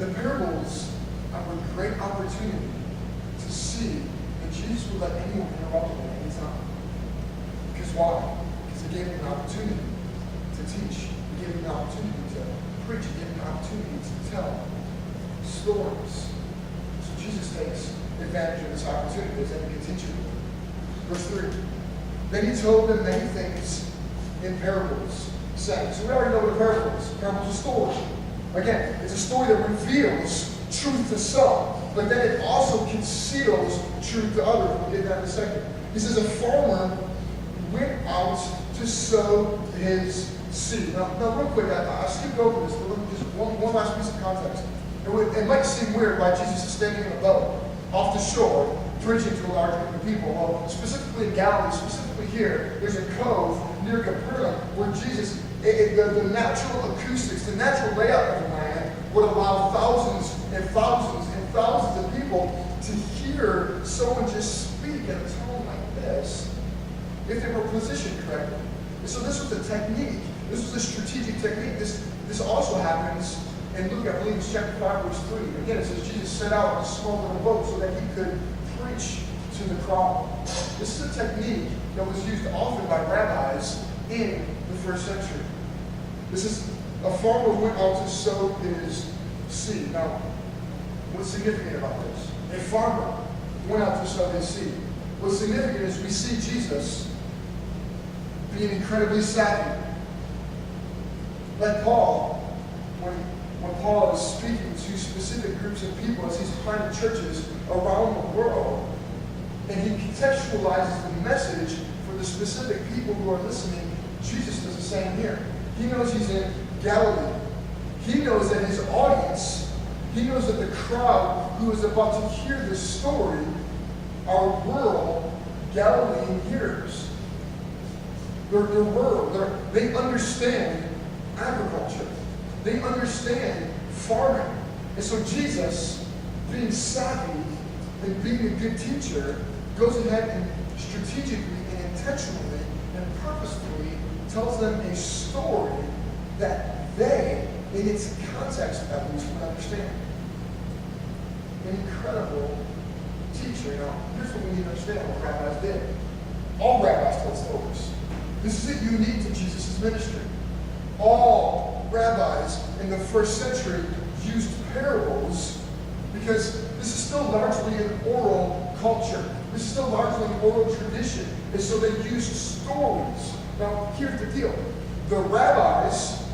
the parables are a great opportunity to see that Jesus would let anyone interrupt him at any time. Because why? Because he gave him an opportunity to teach. He gave him an opportunity to preach. He gave him an opportunity to tell stories. So Jesus takes advantage of this opportunity as they continue. Verse 3. Then he told them many things in parables, saying. So we already know what a parable is. A parable is a story. Again, it's a story that reveals truth to some, but then it also conceals truth to others. We'll get that in a second. He says a farmer went out to sow his seed. Now real quick, I skipped over this, but let me just one last piece of context. It might seem weird why Jesus is standing in a boat off the shore, preaching to a large group of people. Well, specifically in Galilee, specifically here, there's a cove near Capernaum where Jesus, the natural acoustics, the natural layout of the land would allow thousands and thousands and thousands of people to hear someone just speak in a tone like this if they were positioned correctly. And so this was a technique. This was a strategic technique. This also happens in Luke, I believe it's chapter 5, verse 3. Again, it says Jesus set out in a small little boat so that he could preach to the crowd. This is a technique that was used often by rabbis in the first century. This is a farmer who went out to sow his seed. Now, what's significant about this? A farmer went out to sow his seed. What's significant is we see Jesus being incredibly savvy. Like Paul, when Paul is speaking to specific groups of people as he's planting churches around the world, and he contextualizes the message for the specific people who are listening, Jesus does the same here. He knows he's in Galilee. He knows that his audience, he knows that the crowd who is about to hear this story are rural Galilean hearers. They're rural. They understand agriculture. They understand farming. And so Jesus, being savvy and being a good teacher, goes ahead and strategically and intentionally and purposefully tells them a story that they, in its context at least, would understand. An incredible teacher. Now, here's what we need to understand what rabbis did. All rabbis told stories. This isn't unique to Jesus' ministry. All rabbis in the first century used parables because this is still largely an oral culture. This is still largely an oral tradition. And so they used stories. Now, here's the deal. The rabbis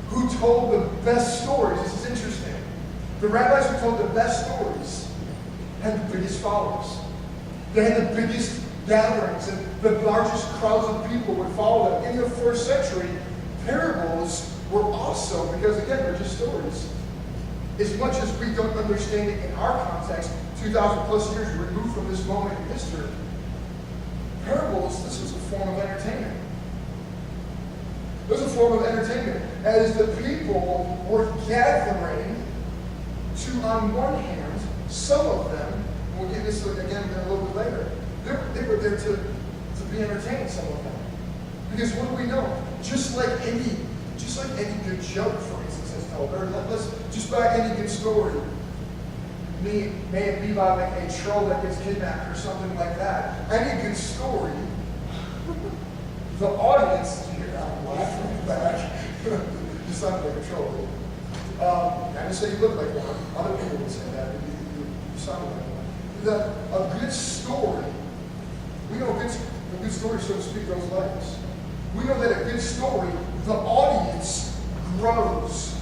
who told the best stories, this is interesting. The rabbis who told the best stories had the biggest followers. They had the biggest gatherings, and the largest crowds of people would follow them. In the first century, parables were awesome because, again, they're just stories. As much as we don't understand it in our context, 2,000 plus years removed from this moment in history, parables, this was a form of entertainment. It was a form of entertainment. As the people were gathering to, on one hand, some of them, and we'll get this again a little bit later, they were there to be entertained, some of them. Because what do we know? Just like any good joke, for instance, is told, or let's just by any good story, may it be by like a troll that gets kidnapped or something like that. Any good story, the audience, I'm laughing back. You sound like a troll. I just say you look like one. Other people would say that, but you sound like one. A good story, we know a good story, so to speak, grows legs. We know that a good story, the audience grows.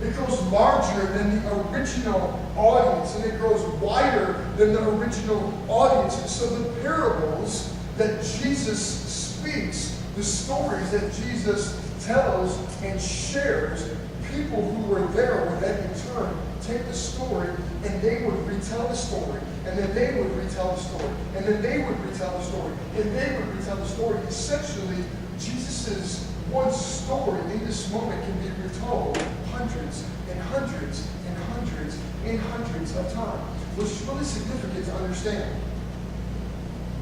It grows larger than the original audience, and it grows wider than the original audience. And so the parables that Jesus speaks, the stories that Jesus tells and shares, people who were there would then in turn take the story and they would retell the story, and then they would retell the story, and then they would retell the story, and they would retell the story. Essentially, Jesus' one story in this moment can be retold hundreds and hundreds and hundreds and hundreds of times, which is really significant to understand.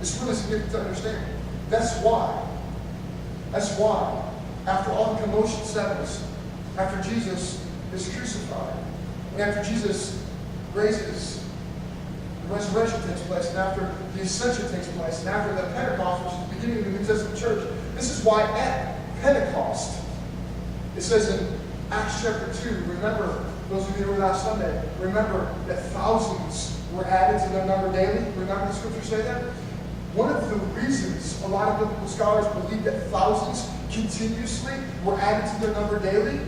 It's really significant to understand. That's why, after all the commotion settles, after Jesus is crucified. And after Jesus raises, the resurrection takes place, and after the ascension takes place, and after the Pentecost, which is the beginning of the New Testament church, this is why at Pentecost, it says in Acts chapter 2, remember, those of you who were last Sunday, remember that thousands were added to their number daily. Remember the scripture say that? One of the reasons a lot of biblical scholars believe that thousands continuously were added to their number daily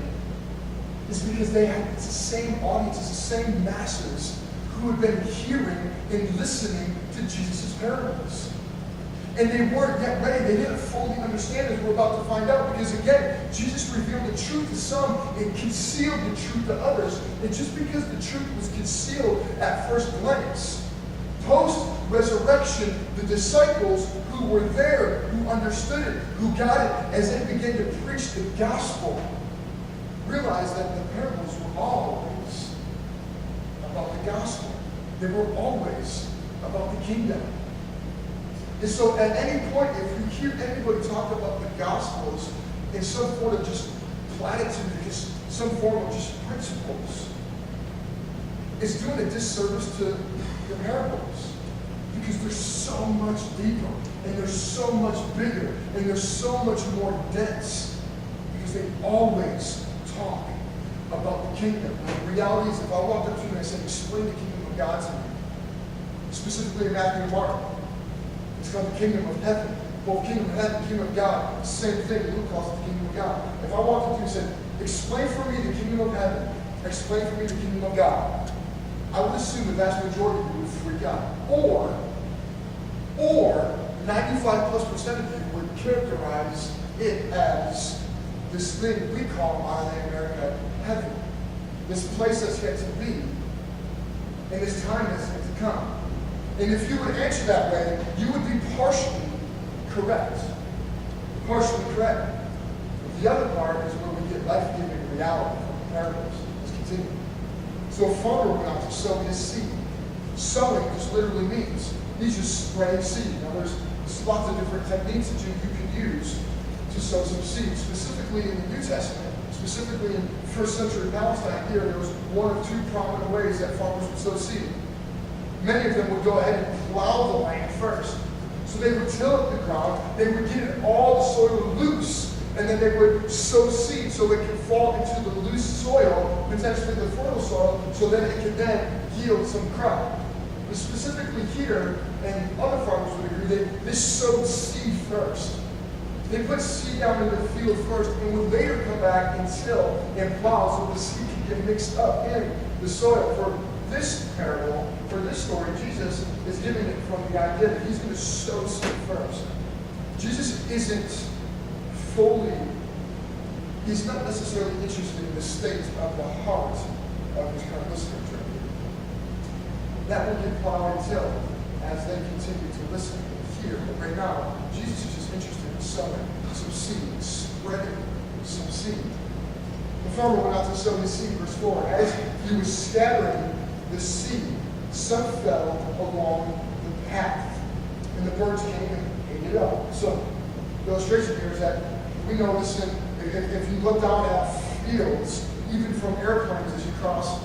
is because it's the same audience, it's the same masses who had been hearing and listening to Jesus' parables. And they weren't yet ready. They didn't fully understand, as we're about to find out. Because again, Jesus revealed the truth to some and concealed the truth to others. And just because the truth was concealed at first glance, post-resurrection, the disciples who were there, who understood it, who got it, as they began to preach the gospel, realized that the parables were always about the gospel. They were always about the kingdom. And so at any point, if you hear anybody talk about the Gospels in some form of just platitude, or just some form of just principles, it's doing a disservice to the parables. Because they're so much deeper, and they're so much bigger, and they're so much more dense. Because they always talk about the kingdom. And the reality is, if I walked up to you and I said, explain the kingdom of God to me, specifically in Matthew and Mark, it's called the kingdom of heaven. Both kingdom of heaven, kingdom of God, same thing. Luke calls it the kingdom of God. If I walked up to you and said, explain for me the kingdom of heaven, explain for me the kingdom of God, I would assume the vast majority of you would freak out. Or 95+% of you would characterize it as this thing we call modern day America heaven. This place that's yet to be, and this time that's yet to come. And if you would answer that way, you would be partially correct. Partially correct. But the other part is where we get life-giving reality from the parables. Let's continue. So a farmer went out to sow his seed. Sowing just literally means he's just spreading seed. Now there's lots of different techniques that you can use to sow some seed. Specifically in the New Testament, specifically in first century Palestine here, there was one of two prominent ways that farmers would sow seed. Many of them would go ahead and plow the land first. So they would till up the ground, they would get all the soil loose, and then they would sow seed so it could fall into the loose soil, potentially the fertile soil, so that it could then yield some crop. But specifically here, and other farmers would agree, they sowed seed first. They put seed down in the field first and would later come back and till and plow so the seed could get mixed up in the soil. For this parable, for this story, Jesus is giving it from the idea that he's going to sow seed first. Jesus isn't he's not necessarily interested in the state of the heart of his current listener. That will get plowed and tilled as they continue to listen and hear. But right now, Jesus is just interested in sowing some seed, spreading some seed. The farmer went out to sow his seed, verse 4. As he was scattering the seed, some fell along the path, and the birds came and ate it up. So the illustration here is that we know this if you look down at fields, even from airplanes as you cross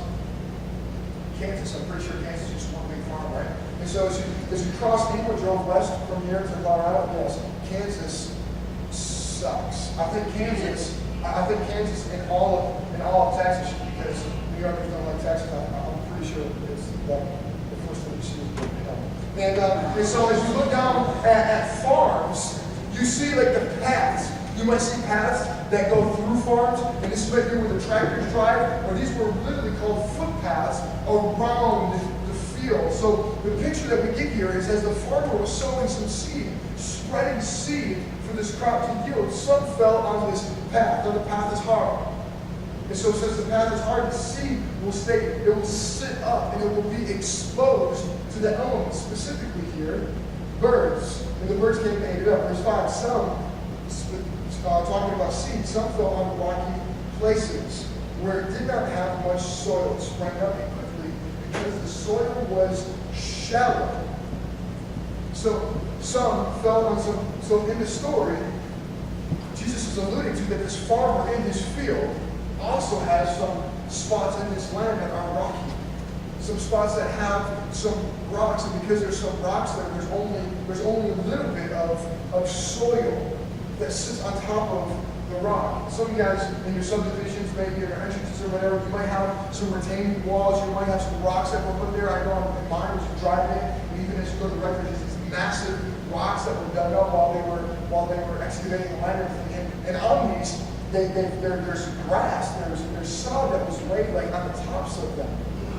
Kansas, I'm pretty sure Kansas is just one big farm, right? And so as you cross, people drove west from here to Colorado, yes, Kansas sucks. I think Kansas and all of Texas, because New Yorkers don't like Texas, I'm pretty sure it's the first thing you see is and so as you look down at farms, you see like the paths. You might see paths that go through farms, and this is right here where the tractors drive, or these were literally called footpaths around the field. So the picture that we get here is as the farmer was sowing some seed, spreading seed for this crop to yield, some fell on this path. Now the path is hard. And so since the path is hard, the seed will sit up, and it will be exposed to the elements, specifically here, birds. And the birds came and ate it up. Verse 5, some, talking about seed, some fell on rocky places where it did not have much soil. It sprang up quickly because the soil was shallow. So some fell on some. So in the story, Jesus is alluding to that this farmer in his field also has spots in this land that are rocky. Some spots that have some rocks, and because there's some rocks there, there's only a little bit of soil that sits on top of the rock. Some of you guys in your subdivisions, maybe in your entrances or whatever, you might have some retaining walls, you might have some rocks that were put there. I know in mine as you drive in, and even as you go to the record, there's these massive rocks that were dug up while they were excavating the land and everything. And on these, there's grass, there's sod that was laid like on the tops of them.